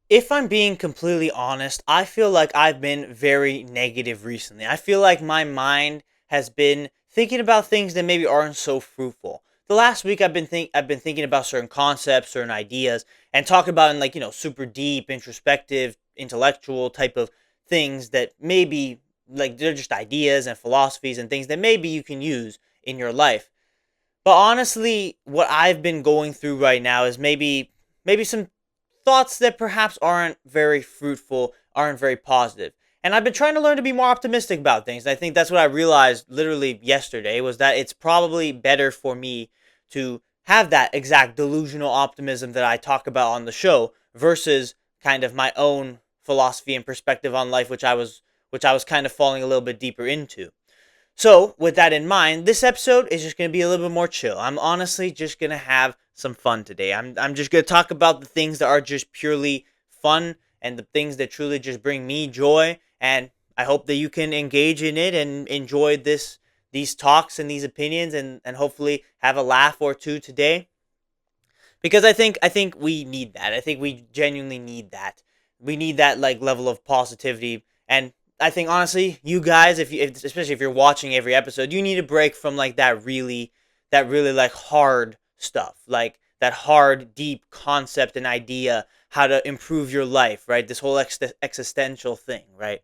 If I'm being completely honest, I feel like I've been very negative recently. I feel like my mind has been thinking about things that maybe aren't so fruitful. The last week I've been thinking about certain concepts, certain ideas, and talking about in super deep, introspective, intellectual type of things that maybe like they're just ideas and philosophies and things that maybe you can use in your life. But honestly, what I've been going through right now is maybe some thoughts that perhaps aren't very fruitful, aren't very positive. And I've been trying to learn to be more optimistic about things. And I think that's what I realized literally yesterday was that it's probably better for me to have that exact delusional optimism that I talk about on the show versus kind of my own philosophy and perspective on life which I was kind of falling a little bit deeper into. So, with that in mind, this episode is just going to be a little bit more chill. I'm honestly just going to have some fun today. I'm just going to talk about the things that are just purely fun and the things that truly just bring me joy. And I hope that you can engage in it and enjoy these talks and these opinions and hopefully have a laugh or two today because I think we need that. I think we genuinely need that. We need that like level of positivity, and I think honestly, you guys, if especially if you're watching every episode, you need a break from like that really like hard stuff, like that hard, deep concept and idea how to improve your life, right? This whole existential thing, right?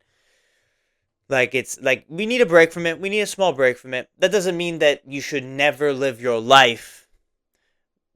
Like it's like we need a break from it. We need a small break from it. That doesn't mean that you should never live your life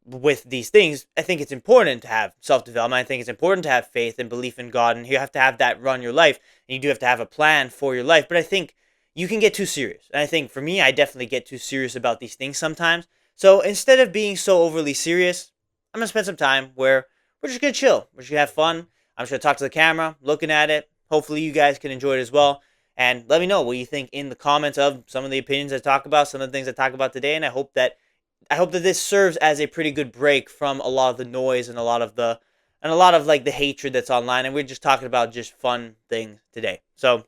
with these things. I think it's important to have self development. I think it's important to have faith and belief in God, and you have to have that run your life, and you do have to have a plan for your life. But I think you can get too serious, and I think for me, I definitely get too serious about these things sometimes. So instead of being so overly serious, I'm gonna spend some time where we're just gonna chill. We're just gonna have fun. I'm just gonna talk to the camera, looking at it. Hopefully, you guys can enjoy it as well. And let me know what you think in the comments of some of the opinions I talk about, some of the things I talk about today. And I hope that this serves as a pretty good break from a lot of the noise and a lot of like the hatred that's online, and we're just talking about just fun things today. So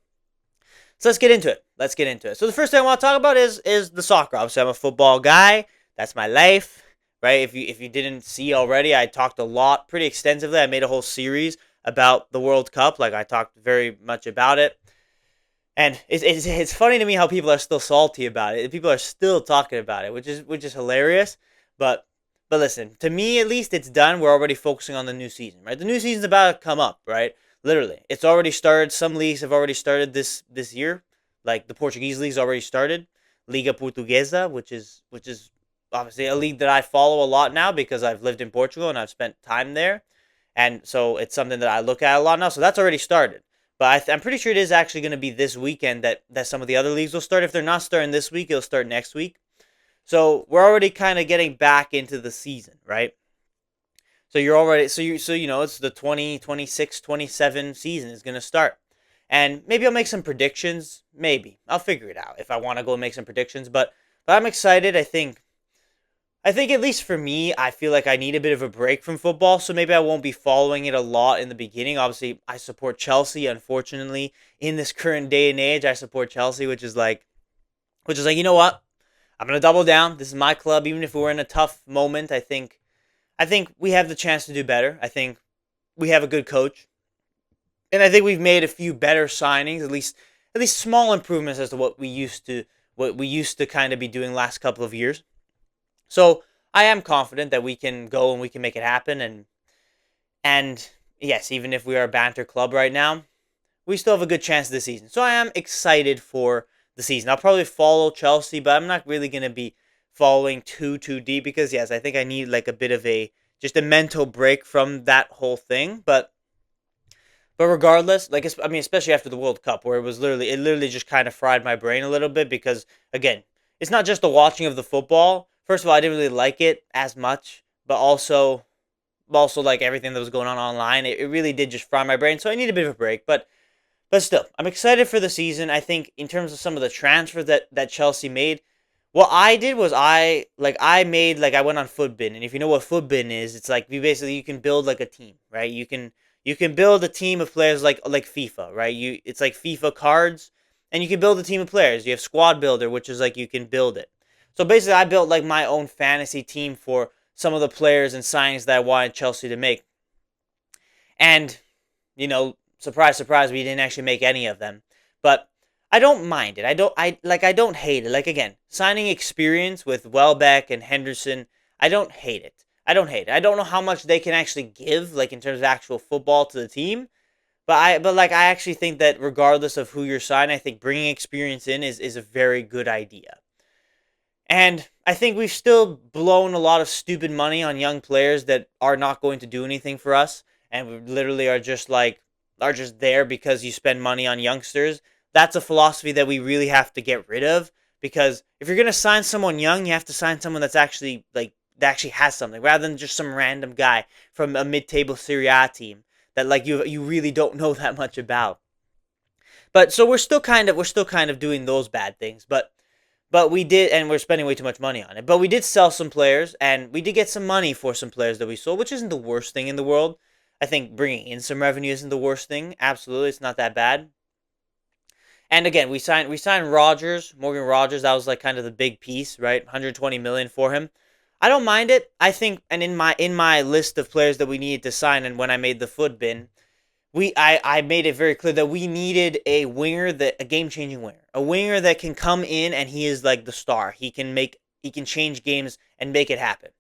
let's get into it. Let's get into it. So the first thing I want to talk about is the soccer. Obviously, I'm a football guy. That's my life, right? If you didn't see already, I talked a lot, pretty extensively. I made a whole series about the World Cup. Like I talked very much about it. And it's funny to me how people are still salty about it. People are still talking about it, which is hilarious. But but listen, to me at least, it's done. We're already focusing on the new season, right? The new season's about to come up, right? Literally, it's already started. Some leagues have already started this year, like the Portuguese league's already started, Liga Portuguesa, which is obviously a league that I follow a lot now because I've lived in Portugal and I've spent time there, and so it's something that I look at a lot now. So that's already started. But I'm pretty sure it is actually going to be this weekend that some of the other leagues will start. If they're not starting this week, it'll start next week. So we're already kind of getting back into the season, right? So you're already so it's the 2026-27 season is going to start. And maybe I'll make some predictions, maybe. I'll figure it out if I want to go make some predictions, but I'm excited. I think at least for me, I feel like I need a bit of a break from football, so maybe I won't be following it a lot in the beginning. Obviously, I support Chelsea. Unfortunately, in this current day and age, I support Chelsea, which is like you know what? I'm gonna double down. This is my club. Even if we're in a tough moment, I think we have the chance to do better. I think we have a good coach, and I think we've made a few better signings, at least small improvements as to what we used to kind of be doing last couple of years. So I am confident that we can go and we can make it happen. And yes, even if we are a banter club right now, we still have a good chance this season. So I am excited for the season. I'll probably follow Chelsea, but I'm not really gonna be following too deep because yes, I think I need like a bit of a just a mental break from that whole thing. But regardless, like I mean, especially after the World Cup, where it literally just kind of fried my brain a little bit because again, it's not just the watching of the football. First of all, I didn't really like it as much, but also like everything that was going on online, it really did just fry my brain. So I need a bit of a break, but still, I'm excited for the season. I think in terms of some of the transfers that Chelsea made, what I did was I went on Footbin, and if you know what Footbin is, it's like you can build like a team, right? You can build a team of players like FIFA, right? It's like FIFA cards, and you can build a team of players. You have Squad Builder, which is like you can build it. So basically, I built like my own fantasy team for some of the players and signings that I wanted Chelsea to make, and surprise, surprise, we didn't actually make any of them. But I don't mind it. I don't hate it. Like again, signing experience with Welbeck and Henderson, I don't hate it. I don't hate it. I don't know how much they can actually give, like in terms of actual football to the team. But I actually think that regardless of who you're signing, I think bringing experience in is a very good idea. And I think we've still blown a lot of stupid money on young players that are not going to do anything for us, and we literally are just there because you spend money on youngsters. That's a philosophy that we really have to get rid of, because if you're gonna sign someone young, you have to sign someone that's actually that actually has something, rather than just some random guy from a mid-table Serie A team that you really don't know that much about. But so we're still kind of doing those bad things, but we did, and we're spending way too much money on it. But we did sell some players, and we did get some money for some players that we sold, which isn't the worst thing in the world. I think bringing in some revenue isn't the worst thing. Absolutely, it's not that bad. And again, we signed Rogers, Morgan Rogers. That was like kind of the big piece, right? 120 million for him. I don't mind it. I think, and in my list of players that we needed to sign, and when I made the foot bin, I made it very clear that we needed a winger, that a game changing winger, a winger that can come in and he is like the star. He can change games and make it happen.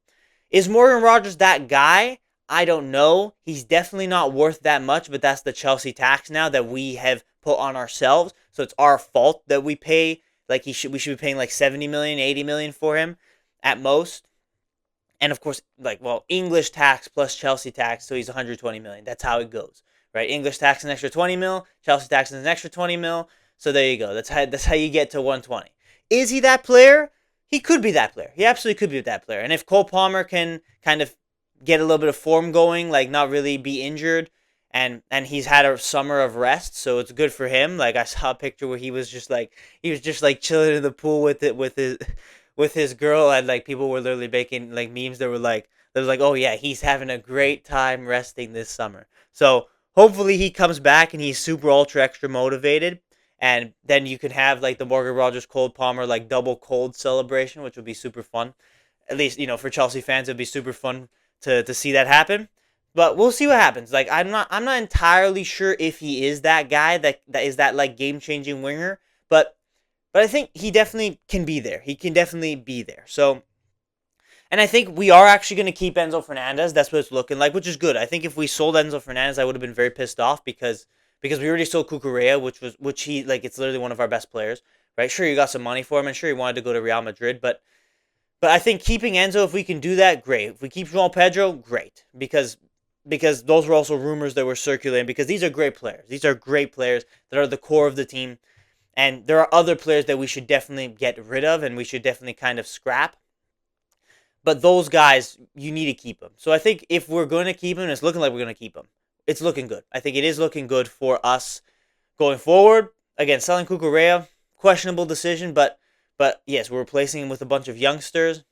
Is Morgan Rogers that guy? I don't know. He's definitely not worth that much, but that's the Chelsea tax now that we have put on ourselves. So it's our fault that we pay, like we should be paying like 70 million, 80 million for him at most. And of course, like, well, English tax plus Chelsea tax, so he's 120 million. That's how it goes, right? English tax an extra 20 mil, Chelsea tax an extra 20 mil. So there you go. That's how you get to 120. Is he that player? He could be that player. He absolutely could be that player. And if Cole Palmer can kind of get a little bit of form going, like not really be injured, and he's had a summer of rest, so it's good for him. Like I saw a picture where he was just like chilling in the pool with his girl, and like people were literally making like memes that were like, oh yeah, he's having a great time resting this summer. So hopefully he comes back and he's super ultra extra motivated, and then you can have like the Morgan Rogers Cole Palmer like double cold celebration, which would be super fun. At least for Chelsea fans, it'd be super fun to see that happen. But we'll see what happens. Like I'm not entirely sure if he is that guy that is that like game changing winger, but I think he definitely can be there. He can definitely be there. So, and I think we are actually going to keep Enzo Fernandez. That's what it's looking like, which is good. I think if we sold Enzo Fernandez, I would have been very pissed off because we already sold Cucurella, which he like it's literally one of our best players, right? Sure, you got some money for him, and sure, he wanted to go to Real Madrid, but I think keeping Enzo, if we can do that, great. If we keep João Pedro, great, because those were also rumors that were circulating. Because these are great players. These are great players that are the core of the team. And there are other players that we should definitely get rid of and we should definitely kind of scrap. But those guys, you need to keep them. So I think if we're going to keep them, it's looking like we're going to keep them. It's looking good. I think it is looking good for us going forward. Again, selling Cucurella, questionable decision, but yes, we're replacing him with a bunch of youngsters.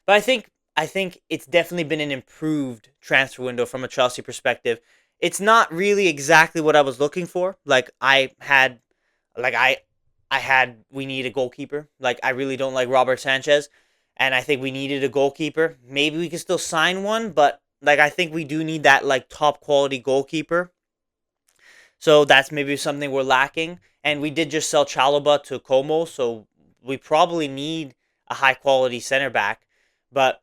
But I think it's definitely been an improved transfer window from a Chelsea perspective. It's not really exactly what I was looking for. Like we need a goalkeeper. Like I really don't like Robert Sanchez, and I think we needed a goalkeeper. Maybe we can still sign one, but like I think we do need that like top quality goalkeeper. So that's maybe something we're lacking. And we did just sell Chalobah to Como, so we probably need a high quality center back. But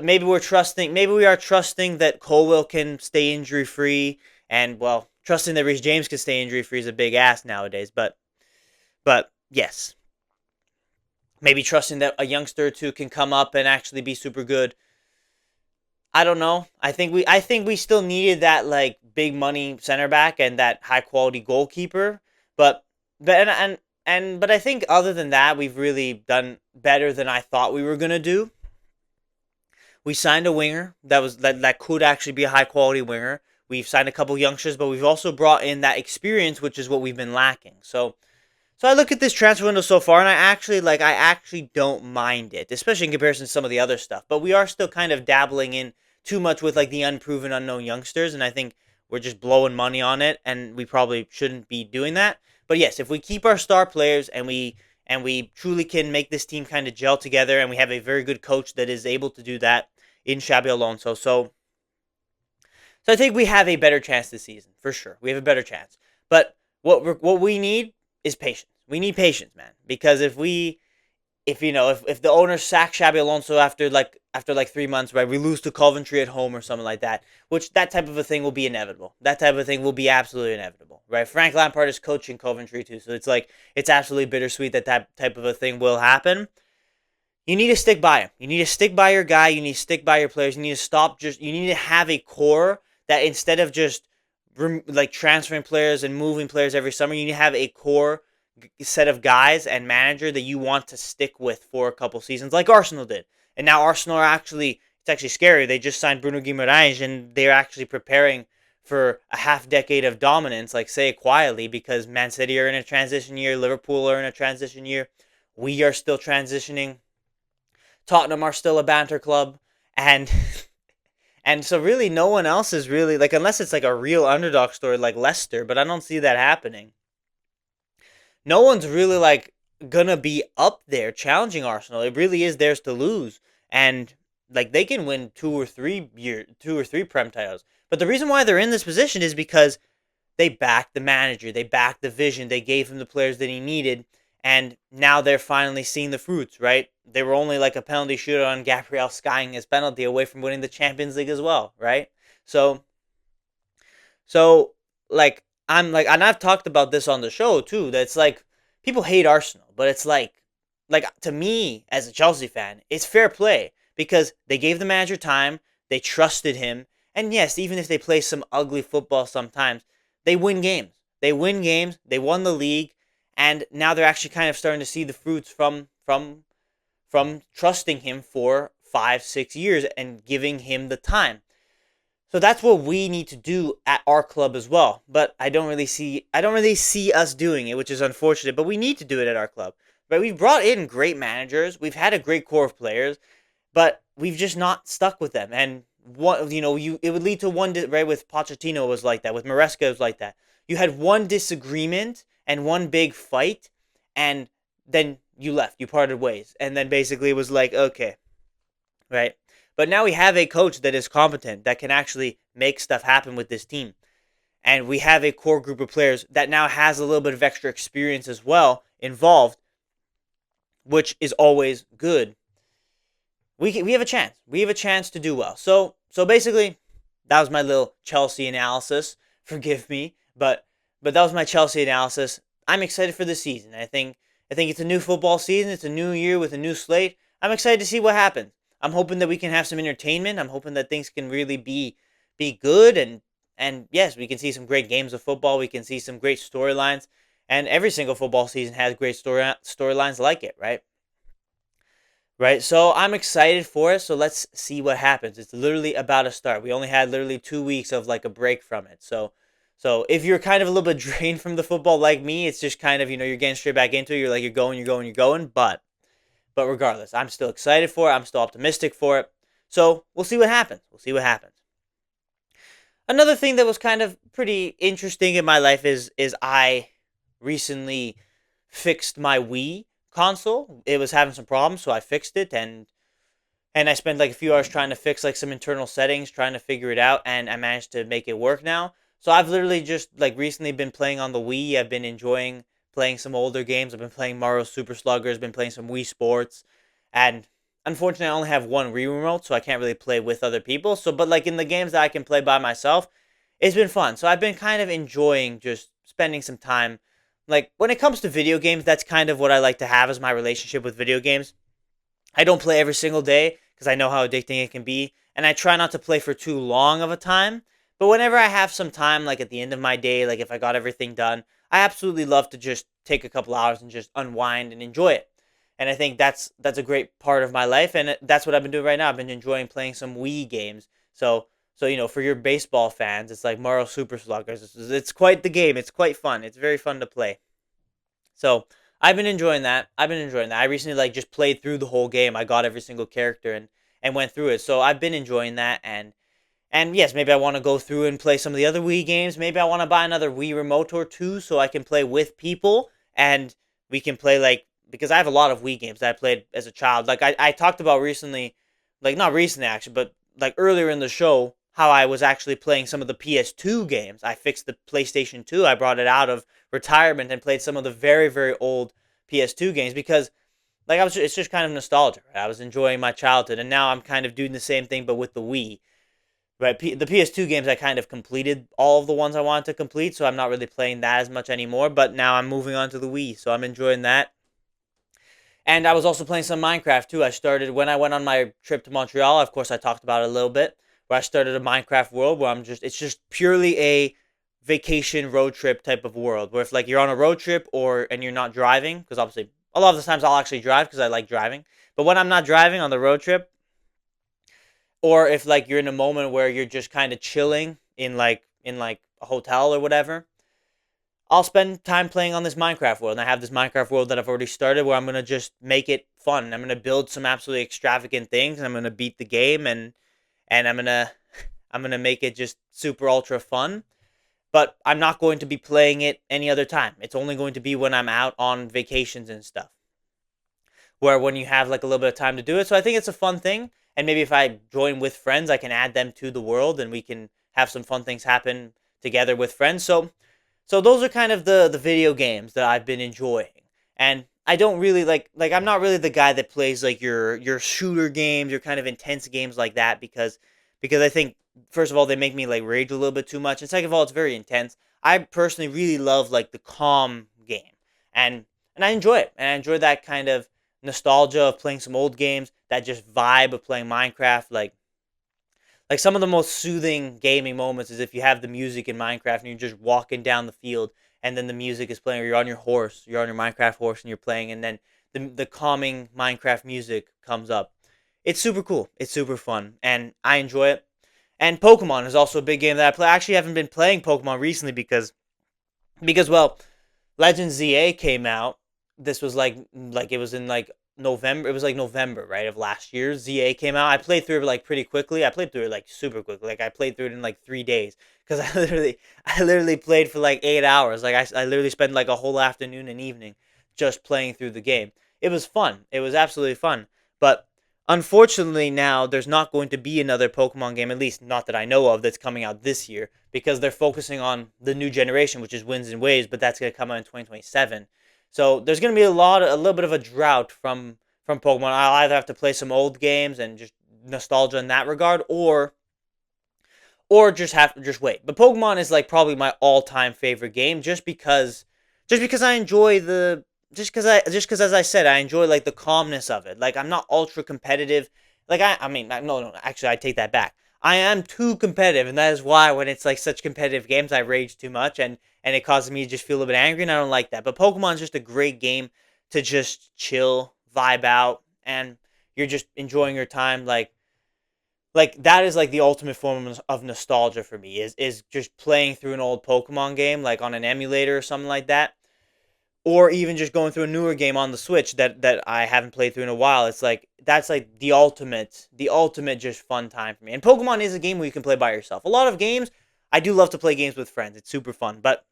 maybe we are trusting that Colwell can stay injury free, and well, trusting that Reece James can stay injury free is a big ask nowadays. But yes, maybe trusting that a youngster or two can come up and actually be super good. I don't know. I think we still needed that like big money center back and that high quality goalkeeper. But but I think other than that, we've really done better than I thought we were gonna do. We signed a winger that could actually be a high quality winger. We've signed a couple youngsters, but we've also brought in that experience, which is what we've been lacking. So I look at this transfer window so far, and I actually don't mind it, especially in comparison to some of the other stuff. But we are still kind of dabbling in too much with like the unproven, unknown youngsters, and I think we're just blowing money on it, and we probably shouldn't be doing that. But yes, if we keep our star players and we truly can make this team kind of gel together, and we have a very good coach that is able to do that in Xabi Alonso. So I think we have a better chance this season for sure. We have a better chance, but what we need is patience. We need patience, man, because if you know if the owner sacks Xabi Alonso after like 3 months, right, we lose to Coventry at home or something like that, which that type of a thing will be inevitable. That type of thing will be absolutely inevitable, right? Frank Lampard is coaching Coventry too, so it's like it's absolutely bittersweet that that type of a thing will happen. You need to stick by him. You need to stick by your guy. You need to stick by your players. You need to stop just. You need to have a core that instead of just like transferring players and moving players every summer, you need to have a core set of guys and manager that you want to stick with for a couple seasons, like Arsenal did. And now Arsenal are actually it's actually scary. They just signed Bruno Guimaraes, and they're actually preparing for a half decade of dominance, like say it quietly, because Man City are in a transition year, Liverpool are in a transition year, we are still transitioning. Tottenham are still a banter club, and and so really no one else is really like unless it's like a real underdog story like Leicester, but I don't see that happening. No one's really like gonna be up there challenging Arsenal. It really is theirs to lose, and like they can win 2 or 3 prem titles. But the reason why they're in this position is because they backed the manager, they backed the vision, they gave him the players that he needed, and now they're finally seeing the fruits, right? They were only like a penalty shootout on Gabriel skying his penalty away from winning the Champions League as well, right? So, so like I'm like, and I've talked about this on the show too. That's like people hate Arsenal, but it's like to me as a Chelsea fan, it's fair play because they gave the manager time, they trusted him, and yes, even if they play some ugly football sometimes, they win games. They win games. They won the league, and now they're actually kind of starting to see the fruits from trusting him for 5 6 years and giving him the time. So that's what we need to do at our club as well. But I don't really see us doing it, which is unfortunate, but we need to do it at our club. Right? We've brought in great managers, we've had a great core of players, but we've just not stuck with them. And what you it would lead to one right with Pochettino was like that, with Maresca was like that. You had one disagreement and one big fight, and then you left, you parted ways, and then basically it was like okay, right? But now we have a coach that is competent, that can actually make stuff happen with this team. And we have a core group of players that now has a little bit of extra experience as well involved, which is always good. We have a chance. We have a chance to do well. So basically, that was my little Chelsea analysis. Forgive me, but that was my Chelsea analysis. I'm excited for the season. I think it's a new football season. It's a new year with a new slate. I'm excited to see what happens. I'm hoping that we can have some entertainment. I'm hoping that things can really be good, and yes, we can see some great games of football. We can see some great storylines, and every single football season has great storylines like it, right? Right. So I'm excited for it. So let's see what happens. It's literally about to start. We only had literally 2 weeks of like a break from it. So if you're kind of a little bit drained from the football like me, it's just kind of you're getting straight back into it. You're like you're going, you're going, you're going. But regardless, I'm still excited for it. I'm still optimistic for it. So we'll see what happens. We'll see what happens. Another thing that was kind of pretty interesting in my life is I recently fixed my Wii console. It was having some problems, so I fixed it, and I spent like a few hours trying to fix like some internal settings, trying to figure it out, and I managed to make it work now. So I've literally just like recently been playing on the Wii. I've been enjoying playing some older games. I've been playing Mario Super Sluggers, been playing some Wii Sports, and unfortunately I only have one Wii remote, so I can't really play with other people. So but like in the games that I can play by myself, it's been fun. So I've been kind of enjoying just spending some time. Like when it comes to video games, that's kind of what I like to have as my relationship with video games. I don't play every single day because I know how addicting it can be, and I try not to play for too long of a time. But whenever I have some time, like at the end of my day, like if I got everything done, I absolutely love to just take a couple hours and just unwind and enjoy it. And I think that's a great part of my life, and that's what I've been doing right now. I've been enjoying playing some Wii games. So for your baseball fans, it's like Mario Super Sluggers. It's quite the game. It's quite fun. It's very fun to play. So I've been enjoying that. I've been enjoying that. I recently like just played through the whole game. I got every single character and went through it. So I've been enjoying that, and yes, maybe I want to go through and play some of the other Wii games. Maybe I want to buy another Wii remote or two so I can play with people and we can play like because I have a lot of Wii games that I played as a child. Like I talked about recently, like not recently actually, but like earlier in the show, how I was actually playing some of the PS2 games. I fixed the PlayStation 2. I brought it out of retirement and played some of the very, very old PS2 games because like it's just kind of nostalgia. Right? I was enjoying my childhood, and now I'm kind of doing the same thing, but with the Wii. Right, the PS2 games I kind of completed all of the ones I wanted to complete, so I'm not really playing that as much anymore. But now I'm moving on to the Wii, so I'm enjoying that. And I was also playing some Minecraft too. I started when I went on my trip to Montreal. Of course, I talked about it a little bit. Where I started a Minecraft world where it's just purely a vacation road trip type of world. Where if like you're on a road trip and you're not driving, because obviously a lot of the times I'll actually drive because I like driving. But when I'm not driving on the road trip, or if like you're in a moment where you're just kind of chilling in like a hotel or whatever, I'll spend time playing on this Minecraft world. And I have this Minecraft world that I've already started where I'm going to just make it fun. I'm going to build some absolutely extravagant things and I'm going to beat the game and I'm going to make it just super ultra fun. But I'm not going to be playing it any other time. It's only going to be when I'm out on vacations and stuff. Where when you have like a little bit of time to do it. So I think it's a fun thing. And maybe if I join with friends, I can add them to the world and we can have some fun things happen together with friends. So those are kind of the video games that I've been enjoying. And I don't really like I'm not really the guy that plays like your shooter games, your kind of intense games like that because I think first of all they make me like rage a little bit too much and second of all it's very intense. I personally really love like the calm game. And I enjoy it. And I enjoy that kind of nostalgia of playing some old games, that just vibe of playing Minecraft like some of the most soothing gaming moments is if you have the music in Minecraft and you're just walking down the field and then the music is playing or you're on your horse, you're on your Minecraft horse and you're playing and then the calming Minecraft music comes up. It's super cool. It's super fun and I enjoy it. And Pokemon is also a big game that I play. I actually haven't been playing Pokemon recently because well, Legends ZA came out. This was like it was in like November. It was like November, right, of last year. ZA came out. I played through it like pretty quickly. I played through it like super quickly. Like I played through it in like 3 days because I literally played for like 8 hours. Like I literally spent like a whole afternoon and evening just playing through the game. It was fun. It was absolutely fun. But unfortunately, now there's not going to be another Pokemon game, at least not that I know of, that's coming out this year because they're focusing on the new generation, which is Winds and Waves, but that's going to come out in 2027. So there's going to be a little bit of a drought from Pokemon. I'll either have to play some old games and just nostalgia in that regard, or just wait. But Pokemon is like probably my all-time favorite game, just because I enjoy the just because as I said I enjoy like the calmness of it. Like I'm not ultra competitive. Like no, actually I take that back. I am too competitive, and that is why when it's like such competitive games, I rage too much, and it causes me to just feel a little bit angry, and I don't like that. But Pokemon's just a great game to just chill, vibe out, and you're just enjoying your time. Like that is like the ultimate form of nostalgia for me is just playing through an old Pokemon game like on an emulator or something like that or even just going through a newer game on the Switch that I haven't played through in a while. It's like that's like the ultimate just fun time for me. And Pokemon is a game where you can play by yourself. A lot of games I do love to play games with friends. It's super fun. But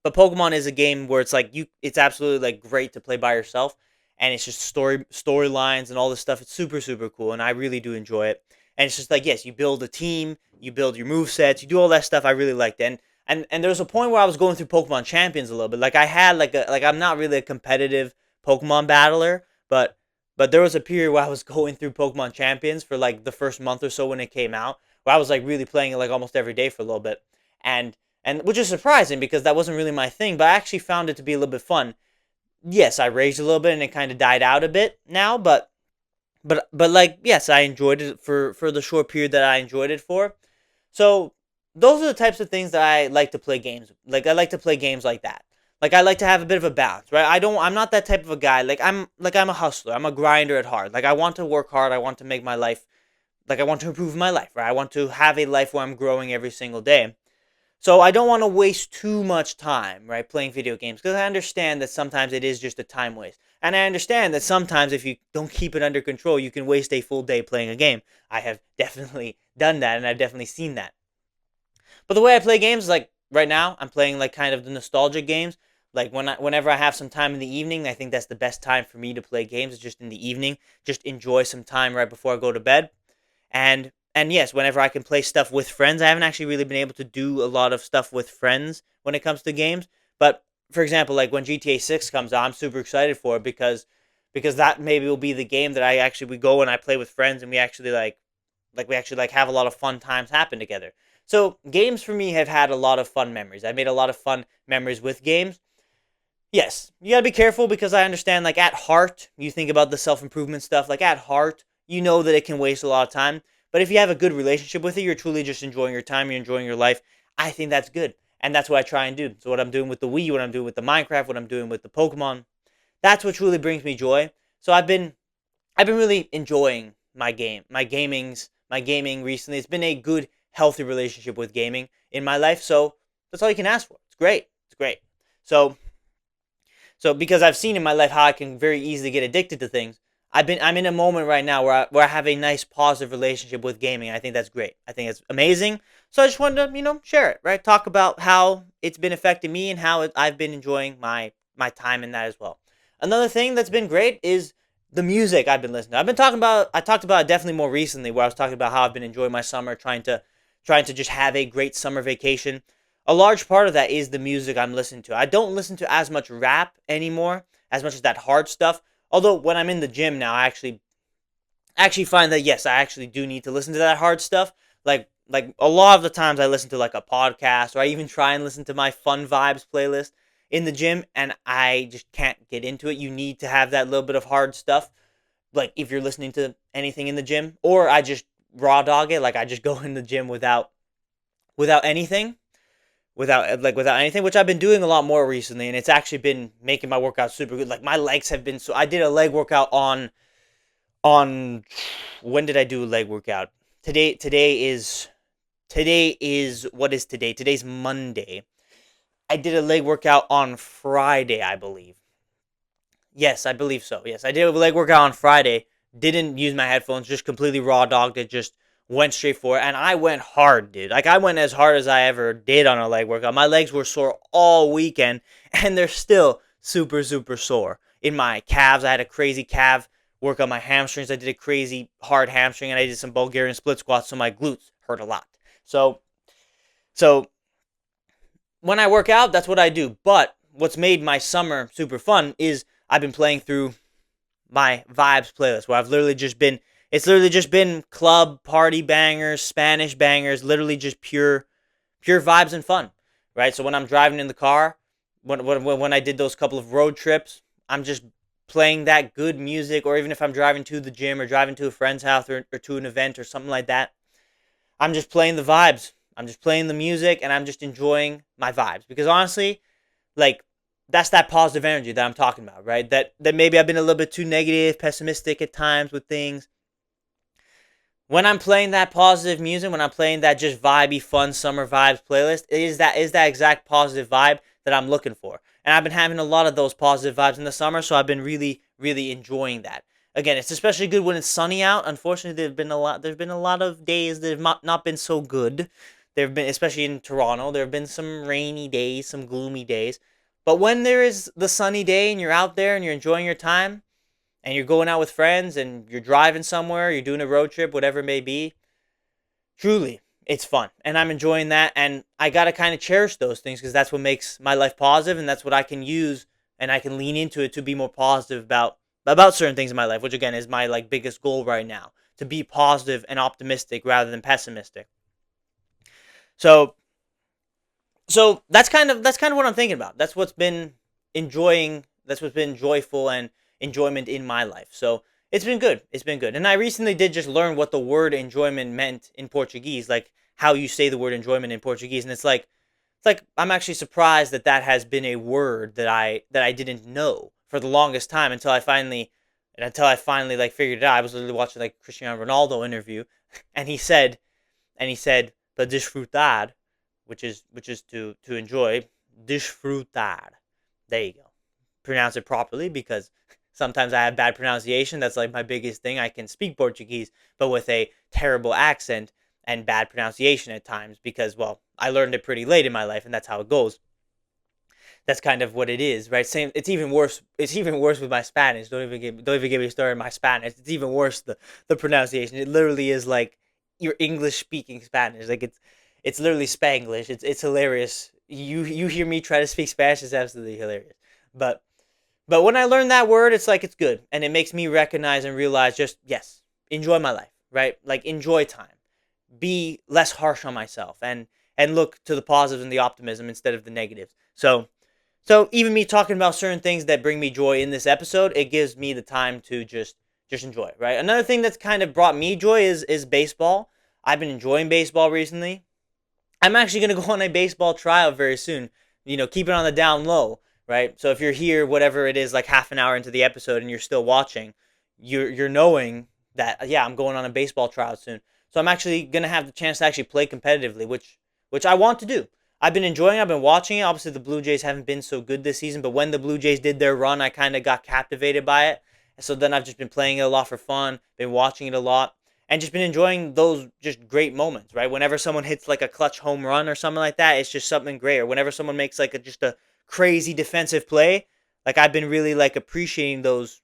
Pokemon is a game where it's absolutely like great to play by yourself and it's just storylines and all this stuff. It's super super cool and I really do enjoy it. And it's just like yes, you build a team, you build your move sets, you do all that stuff. I really liked it. And there was a point where I was going through Pokemon Champions a little bit. Like I had like I'm not really a competitive Pokemon battler, but there was a period where I was going through Pokemon Champions for like the first month or so when it came out, where I was like really playing it like almost every day for a little bit. And which is surprising because that wasn't really my thing, but I actually found it to be a little bit fun. Yes, I raged a little bit and it kind of died out a bit now, but like yes, I enjoyed it for the short period that I enjoyed it for. So those are the types of things that I like to play games. Like I like to play games like that. Like I like to have a bit of a balance, right? I'm not that type of a guy. I'm a hustler. I'm a grinder at heart. Like I want to work hard. I want to make my life like I want to improve my life, right? I want to have a life where I'm growing every single day. So I don't want to waste too much time, right, playing video games because I understand that sometimes it is just a time waste. And I understand that sometimes if you don't keep it under control, you can waste a full day playing a game. I have definitely done that and I've definitely seen that. But the way I play games, like right now, I'm playing like kind of the nostalgic games. Like whenever I have some time in the evening, I think that's the best time for me to play games. Is just in the evening, just enjoy some time right before I go to bed, and And yes, whenever I can play stuff with friends, I haven't actually really been able to do a lot of stuff with friends when it comes to games. But for example, like when GTA 6 comes out, I'm super excited for it because that maybe will be the game that I actually we go and I play with friends and we actually we actually like have a lot of fun times happen together. So games for me have had a lot of fun memories. I made a lot of fun memories with games. Yes, you gotta be careful because I understand, like, at heart, you think about the self improvement stuff. Like, at heart, you know that it can waste a lot of time. But if you have a good relationship with it, you're truly just enjoying your time, you're enjoying your life. I think that's good. And that's what I try and do. So, what I'm doing with the Wii, what I'm doing with the Minecraft, what I'm doing with the Pokemon, that's what truly brings me joy. So, I've been really enjoying my gaming recently. It's been a good, healthy relationship with gaming in my life. So, that's all you can ask for. It's great. It's great. So, because I've seen in my life how I can very easily get addicted to things, I'm in a moment right now where I have a nice positive relationship with gaming. I think that's great. I think it's amazing. So I just wanted to share it, right? Talk about how it's been affecting me and how I've been enjoying my time in that as well. Another thing that's been great is the music I've been listening to. I talked about it definitely more recently where I was talking about how I've been enjoying my summer, trying to just have a great summer vacation. A large part of that is the music I'm listening to. I don't listen to as much rap anymore, as much as that hard stuff. Although when I'm in the gym now, I actually find that yes, I actually do need to listen to that hard stuff. Like a lot of the times I listen to like a podcast or I even try and listen to my fun vibes playlist in the gym and I just can't get into it. You need to have that little bit of hard stuff. Like if you're listening to anything in the gym, or I just raw dog it, like I just go in the gym without anything without anything, which I've been doing a lot more recently, and it's actually been making my workout super good. Like my legs have been so. I did a leg workout on when did I do a leg workout? Today is what is today? Today's Monday. I did a leg workout on Friday, I believe. Yes, I believe so. Yes, I did a leg workout on Friday. Didn't use my headphones, just completely raw dogged it, just went straight for it. And I went hard, dude. Like, I went as hard as I ever did on a leg workout. My legs were sore all weekend, and they're still super, super sore. In my calves, I had a crazy calf work on my hamstrings. I did a crazy hard hamstring, and I did some Bulgarian split squats, so my glutes hurt a lot. So, so when I work out, that's what I do. But what's made my summer super fun is I've been playing through my vibes playlist where it's literally just been club party bangers, Spanish bangers, literally just pure vibes and fun, right? So when I'm driving in the car, when I did those couple of road trips, I'm just playing that good music, or even if I'm driving to the gym or driving to a friend's house or to an event or something like that, I'm just playing the vibes. I'm just playing the music and I'm just enjoying my vibes because honestly, like that's that positive energy that I'm talking about, right? That maybe I've been a little bit too negative, pessimistic at times with things. When I'm playing that positive music, when I'm playing that just vibey, fun summer vibes playlist, it is that exact positive vibe that I'm looking for. And I've been having a lot of those positive vibes in the summer, so I've been really, really enjoying that. Again, it's especially good when it's sunny out. Unfortunately, there's been a lot of days that have not been so good. There have been, especially in Toronto, there have been some rainy days, some gloomy days. But when there is the sunny day and you're out there and you're enjoying your time, and you're going out with friends and you're driving somewhere, you're doing a road trip, whatever it may be, truly, it's fun. And I'm enjoying that. And I got to kind of cherish those things because that's what makes my life positive and that's what I can use and I can lean into it to be more positive about certain things in my life, which again is my like biggest goal right now, to be positive and optimistic rather than pessimistic. So that's kind of what I'm thinking about. That's what's been joyful and enjoyment in my life. So it's been good. It's been good. And I recently did just learn what the word enjoyment meant in Portuguese, like how you say the word enjoyment in Portuguese. And it's like I'm actually surprised that that has been a word that I didn't know for the longest time until I finally like figured it out. I was literally watching like Cristiano Ronaldo interview, and he said "para desfrutar," which is to enjoy. Desfrutar. There you go. Pronounce it properly because sometimes I have bad pronunciation. That's like my biggest thing. I can speak Portuguese, but with a terrible accent and bad pronunciation at times because, well, I learned it pretty late in my life and that's how it goes. That's kind of what it is, right? Same. It's even worse. It's even worse with my Spanish. Don't even get me started on my Spanish. It's even worse the pronunciation. It literally is like your English speaking Spanish. Like it's literally Spanglish. It's hilarious. You hear me try to speak Spanish, it's absolutely hilarious. But but when I learned that word, it's like it's good, and it makes me recognize and realize just yes, enjoy my life, right? Like enjoy time, be less harsh on myself, and look to the positives and the optimism instead of the negatives. So even me talking about certain things that bring me joy in this episode, it gives me the time to just enjoy it, right? Another thing that's kind of brought me joy is baseball. I've been enjoying baseball recently. I'm actually going to go on a baseball tryout very soon. Keep it on the down low, right? So if you're here, whatever it is, like half an hour into the episode, and you're still watching, you're knowing that yeah, I'm going on a baseball tryout soon. So I'm actually going to have the chance to actually play competitively, which I want to do. I've been enjoying it. I've been watching it. Obviously, the Blue Jays haven't been so good this season, but when the Blue Jays did their run, I kind of got captivated by it. And so then I've just been playing it a lot for fun, been watching it a lot, and just been enjoying those just great moments, right? Whenever someone hits like a clutch home run or something like that, it's just something great. Or whenever someone makes like just a crazy defensive play, like I've been really like appreciating those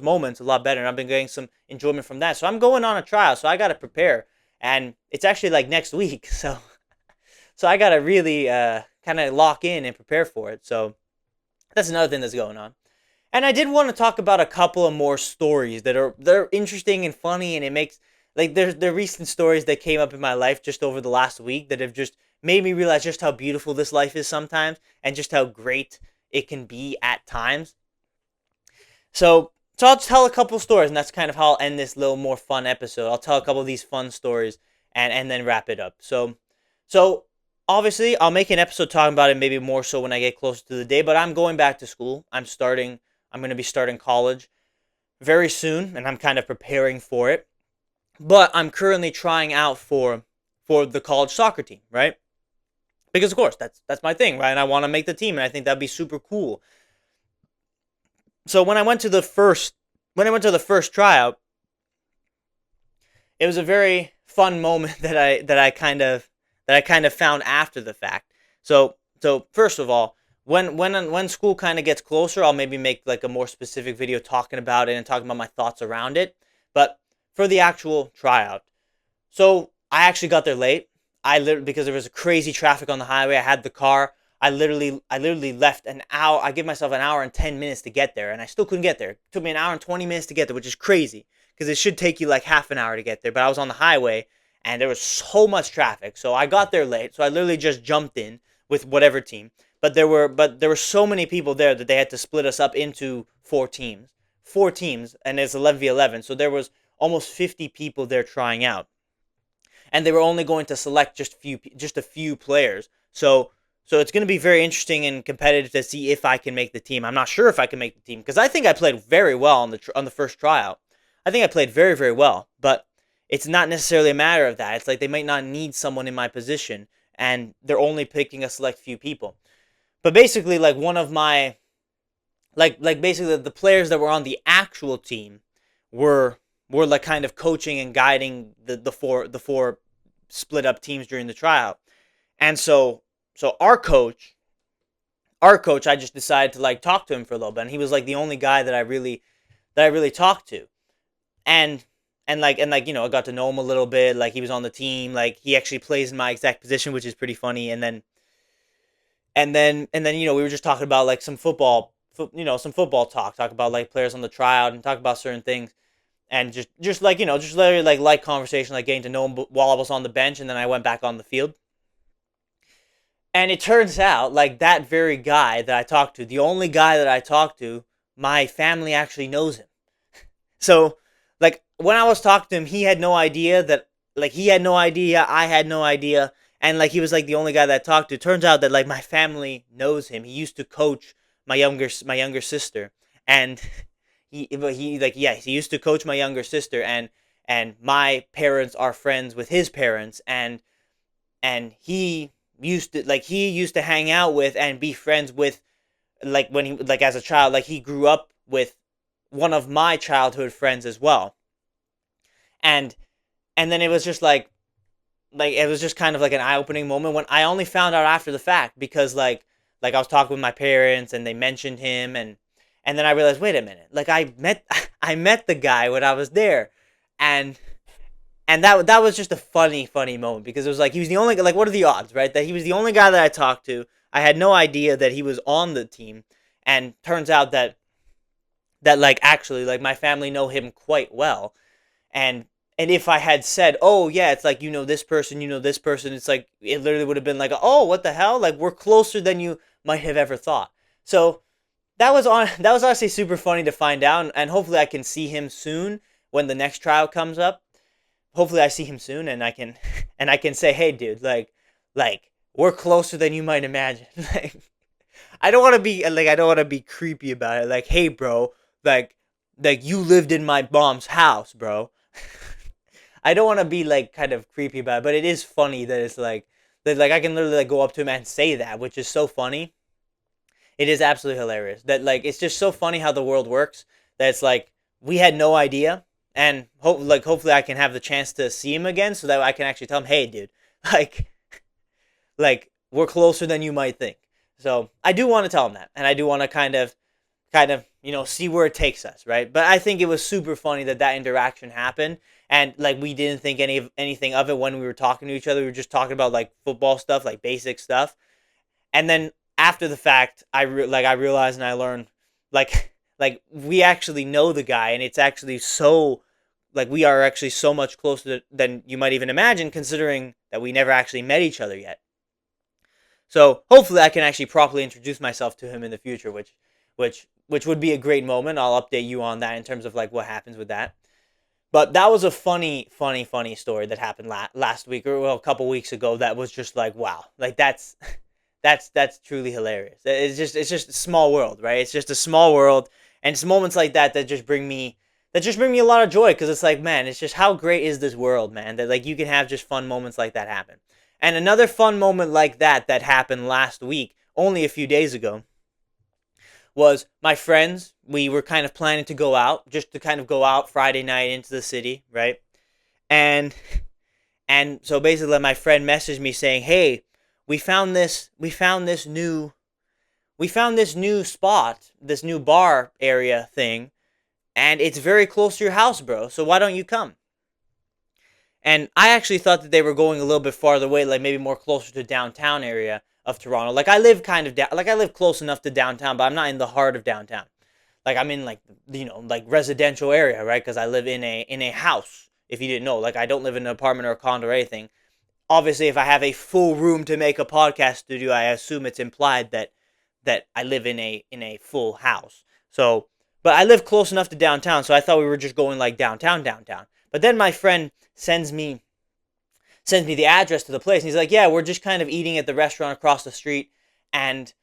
moments a lot better, and I've been getting some enjoyment from that. So I'm going on a trial, so I got to prepare, and it's actually like next week, so I got to really kind of lock in and prepare for it. So that's another thing that's going on. And I did want to talk about a couple of more stories they're interesting and funny, and it makes like there recent stories that came up in my life just over the last week that have just made me realize just how beautiful this life is sometimes, and just how great it can be at times. So I'll tell a couple stories, and that's kind of how I'll end this little more fun episode. I'll tell a couple of these fun stories, and then wrap it up. So obviously I'll make an episode talking about it maybe more so when I get closer to the day. But I'm going back to school. I'm going to be starting college very soon, and I'm kind of preparing for it. But I'm currently trying out for the college soccer team, right? Because of course that's my thing, right? And I want to make the team, and I think that'd be super cool. So when I went to the first tryout, it was a very fun moment that I kind of found after the fact. So first of all, when school kind of gets closer, I'll maybe make like a more specific video talking about it and talking about my thoughts around it. But for the actual tryout, so I actually got there late. I literally because there was a crazy traffic on the highway. I had the car. I literally left an hour. I give myself an hour and 10 minutes to get there, and I still couldn't get there. It took me an hour and 20 minutes to get there, which is crazy because it should take you like half an hour to get there. But I was on the highway, and there was so much traffic, so I got there late. So I literally just jumped in with whatever team. But there were so many people there that they had to split us up into four teams, and it's 11v11. So there was almost 50 people there trying out, and they were only going to select just a few players. So it's going to be very interesting and competitive to see if I can make the team. I'm not sure if I can make the team because I think I played very well on the first tryout. I think I played very very well, but it's not necessarily a matter of that. It's like they might not need someone in my position, and they're only picking a select few people. But basically, like one of my like basically the players that were on the actual team were were like kind of coaching and guiding the four split up teams during the tryout. And so our coach, I just decided to like talk to him for a little bit, and he was like the only guy that I really talked to, and and I got to know him a little bit. Like he was on the team, like he actually plays in my exact position, which is pretty funny. And then we were just talking about like some football talk about like players on the tryout and talk about certain things, and just like just literally like light conversation, like getting to know him while I was on the bench, and then I went back on the field. And it turns out, like that very guy that I talked to, the only guy that I talked to, my family actually knows him. So, like when I was talking to him, he had no idea that, like he had no idea, I had no idea, and like he was like the only guy that I talked to. Turns out that like my family knows him. He used to coach my younger sister, and he like yeah, he used to coach my younger sister, and my parents are friends with his parents, and he used to hang out with and be friends with, like when he like as a child, like he grew up with one of my childhood friends as well. And and then it was just like it was just kind of like an eye-opening moment when I only found out after the fact, because like I was talking with my parents and they mentioned him, and then I realized, wait a minute, like I met I met the guy when I was there. and And that was just a funny moment because it was like he was the only, like, what are the odds, right? That he was the only guy that I talked to. I had no idea that he was on the team, and turns out that like actually like my family know him quite well. And if I had said, oh yeah, it's like, you know this person, it's like it literally would have been like, oh, what the hell, like we're closer than you might have ever thought. So that was honestly super funny to find out, and hopefully I can see him soon when the next trial comes up. Hopefully I see him soon, and I can and I can say, hey dude, like we're closer than you might imagine. Like I don't want to be creepy about it. Like, hey bro, like like you lived in my mom's house, bro. I don't want to be like kind of creepy about it, but it is funny that it's like that, like I can literally like go up to him and say that, which is so funny. It is absolutely hilarious. That like it's just so funny how the world works. That it's like we had no idea, and hopefully I can have the chance to see him again, so that I can actually tell him, hey, dude, like like we're closer than you might think. So I do want to tell him that, and I do want to kind of see where it takes us, right? But I think it was super funny that that interaction happened, and like we didn't think anything of it when we were talking to each other. We were just talking about like football stuff, like basic stuff, and then after the fact, I realized and I learned like like we actually know the guy, and it's actually so like we are actually so much closer than you might even imagine, considering that we never actually met each other yet. So hopefully I can actually properly introduce myself to him in the future, which would be a great moment. I'll update you on that in terms of like what happens with that. But that was a funny story that happened last week, or well, a couple weeks ago. That was just like wow, like that's truly hilarious. It's just a small world, right? It's just a small world, and it's moments like that that just bring me a lot of joy, because it's like, man, it's just how great is this world, man, that like you can have just fun moments like that happen. And another fun moment like that happened last week, only a few days ago, was my friends. We were kind of planning to go out, just to kind of go out Friday night into the city, right? And and so basically my friend messaged me saying, "Hey, we found this new spot, this new bar area thing, and it's very close to your house, bro. So why don't you come?" And I actually thought that they were going a little bit farther away, like maybe more closer to downtown area of Toronto. Like I live kind of like I live close enough to downtown, but I'm not in the heart of downtown. Like I'm in like like residential area, right? Because I live in a house. If you didn't know, like I don't live in an apartment or a condo or anything. Obviously, if I have a full room to make a podcast studio, I assume it's implied that I live in a full house. So, but I live close enough to downtown, so I thought we were just going like downtown. But then my friend sends me the address to the place, and he's like, "Yeah, we're just kind of eating at the restaurant across the street, and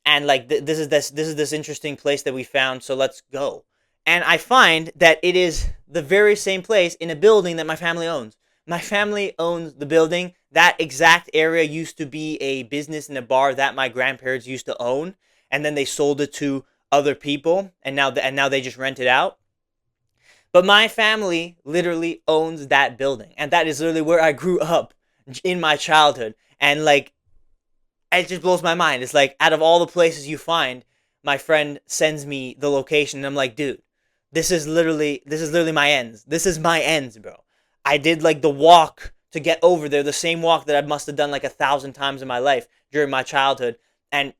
like this is this interesting place that we found, so let's go." And I find that it is the very same place in a building that my family owns. My family owns the building. That exact area used to be a business and a bar that my grandparents used to own, and then they sold it to other people, and now they just rent it out. But my family literally owns that building, and that is literally where I grew up in my childhood. And like it just blows my mind. It's like out of all the places you find, my friend sends me the location, and I'm like, dude, this is literally my ends. This is my ends, bro. I did like the walk to get over there, the same walk that I must have done like 1,000 times in my life during my childhood, and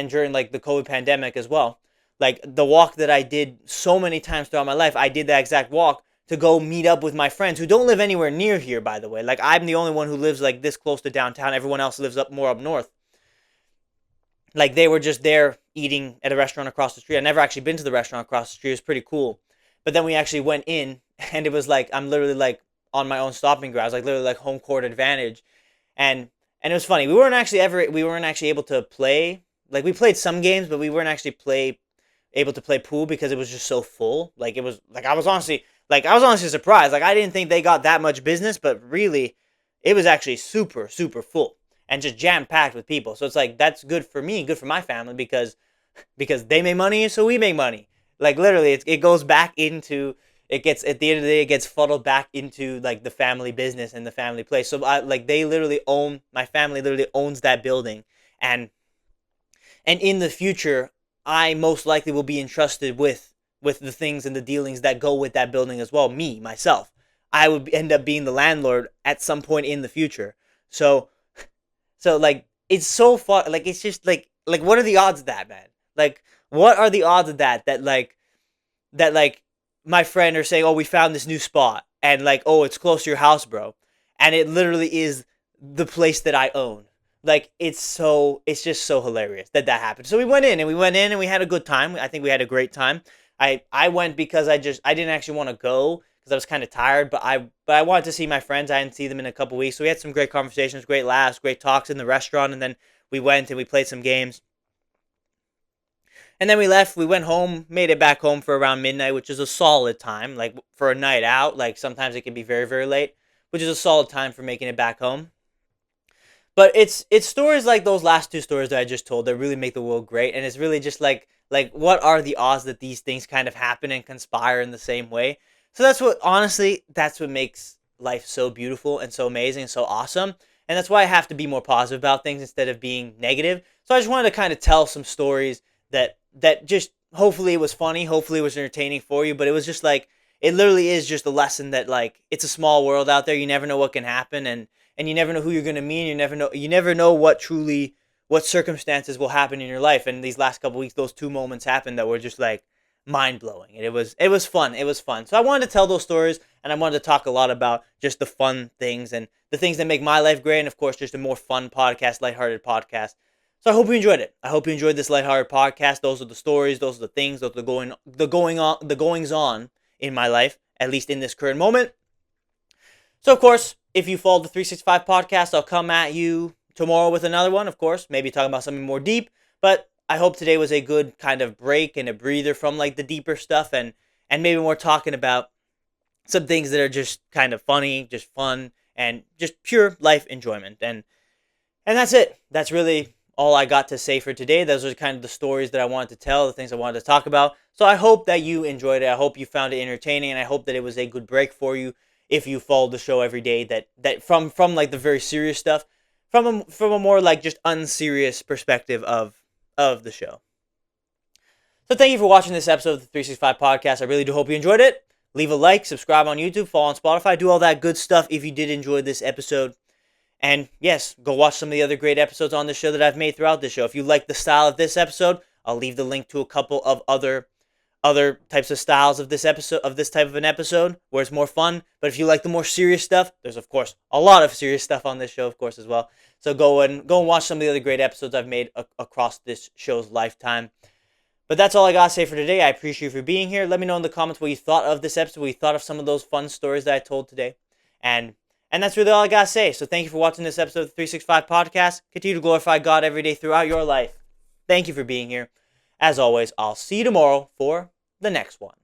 during like the COVID pandemic as well. Like the walk that I did so many times throughout my life, I did that exact walk to go meet up with my friends who don't live anywhere near here, by the way. Like I'm the only one who lives like this close to downtown. Everyone else lives up north. Like they were just there eating at a restaurant across the street. I never actually been to the restaurant across the street. It was pretty cool. But then we actually went in, and it was like I'm literally like on my own stopping grounds, like literally like home court advantage. And it was funny. We weren't actually able to play. Like we played some games, but we weren't actually play able to play pool because it was just so full. Like it was like I was honestly surprised. Like I didn't think they got that much business, but really it was actually super full and just jam packed with people. So it's like that's good for me, good for my family, because they make money, so we make money. Like literally, it goes back into it gets at the end of the day, it gets funneled back into like the family business and the family place. So like they literally own my family literally owns that building, and in the future, I most likely will be entrusted with the things and the dealings that go with that building as well. Me myself, I would end up being the landlord at some point in the future. So like it's so fun. Like it's just like what are the odds of that, man? Like what are the odds of that my friend are saying, "Oh, we found this new spot," and like, "Oh, it's close to your house, bro," and it literally is the place that I own. Like it's just so hilarious that happened. So we went in and we had a good time. I think we had a great time. I went because I didn't actually want to go because I was kind of tired, but I wanted to see my friends. I hadn't seen them in a couple weeks, so we had some great conversations, great laughs, great talks in the restaurant, and then we went and we played some games. And then we left. We went home, made it back home for around midnight, which is a solid time. Like for a night out, like sometimes it can be very, very late, which is a solid time for making it back home. But it's stories like those last two stories that I just told that really make the world great, and it's really just like what are the odds that these things kind of happen and conspire in the same way? So that's what honestly that's what makes life so beautiful and so amazing and so awesome. And that's why I have to be more positive about things instead of being negative. So I just wanted to kind of tell some stories that just hopefully it was funny, hopefully it was entertaining for you, but it was just like it literally is just a lesson that like it's a small world out there. You never know what can happen, and you never know who you're going to meet. You never know what circumstances will happen in your life. And these last couple weeks, those two moments happened that were just like mind blowing, and it was fun. It was fun. So I wanted to tell those stories, and I wanted to talk a lot about just the fun things and the things that make my life great, and of course, just a more fun podcast, lighthearted podcast. So I hope you enjoyed it. I hope you enjoyed this lighthearted podcast. Those are the stories. Those are the things. Those are the goings on in my life, at least in this current moment. So, of course, if you follow the 365 podcast, I'll come at you tomorrow with another one, of course, maybe talking about something more deep. But I hope today was a good kind of break and a breather from like the deeper stuff, and maybe we're talking about some things that are just kind of funny, just fun, and just pure life enjoyment. And that's it. That's really all I got to say for today. Those are kind of the stories that I wanted to tell, the things I wanted to talk about. So I hope that you enjoyed it. I hope you found it entertaining, and I hope that it was a good break for you if you followed the show every day. That from like the very serious stuff, from a more like just unserious perspective of the show. So thank you for watching this episode of the 365 podcast. I really do hope you enjoyed it. Leave a like, subscribe on YouTube, follow on Spotify, do all that good stuff if you did enjoy this episode. And yes, go watch some of the other great episodes on the show that I've made throughout the show. If you like the style of this episode, I'll leave the link to a couple of other types of styles of this episode, of this type of an episode where it's more fun. But if you like the more serious stuff, there's of course a lot of serious stuff on this show, of course, as well. So go and watch some of the other great episodes I've made across this show's lifetime. But that's all I gotta say for today. I appreciate you for being here. Let me know in the comments what you thought of this episode, what you thought of some of those fun stories that I told today. And that's really all I gotta say. So thank you for watching this episode of the 365 podcast. Continue to glorify God every day throughout your life. Thank you for being here. As always, I'll see you tomorrow for the next one.